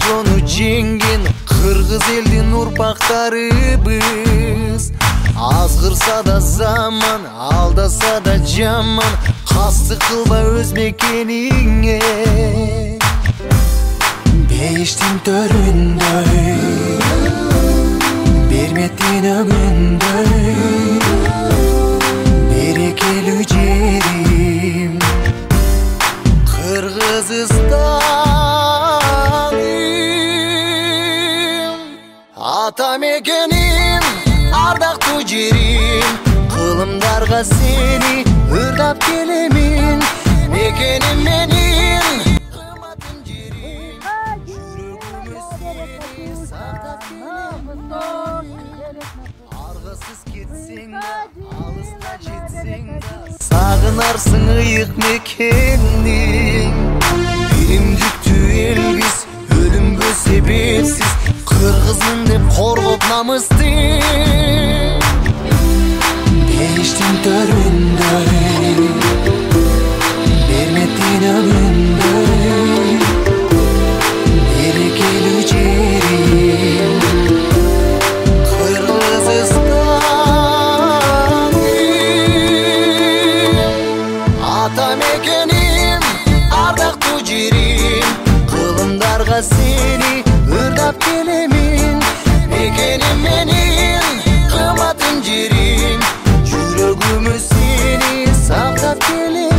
жonu жеңген кыргыз элдин урпактарыбыз. Азгырса да заман, алдаса да жаман, кастык кылба өз мекениңе. Бейиштин төрүндөй, берметтин өгүндөй, берекелүү жерим Кыргызстаным. Ата мекеним, ардактуу жерим, кылымдарга сени ырдап келемин. Мекеним менин, кымбатын жерим, жүрөгүмө сени сактап келемин. Аргасыз кетсең да, алыста жетсең да, сагынарсың ыйык мекениң. Биримдиктүү элбиз, өлүмгө себепсиз, кыргызмын деп коргоп намысты. Бейиштин төрүндөй, берметтин өгүндөй, берекелүү жерим Кыргызстаным. Ата мекеним, ардактуу жерим, кылымдарга сени ырдап келемин. Мекеним менин, кымбатын жерим, жүрөгүмө сени сактап келемин.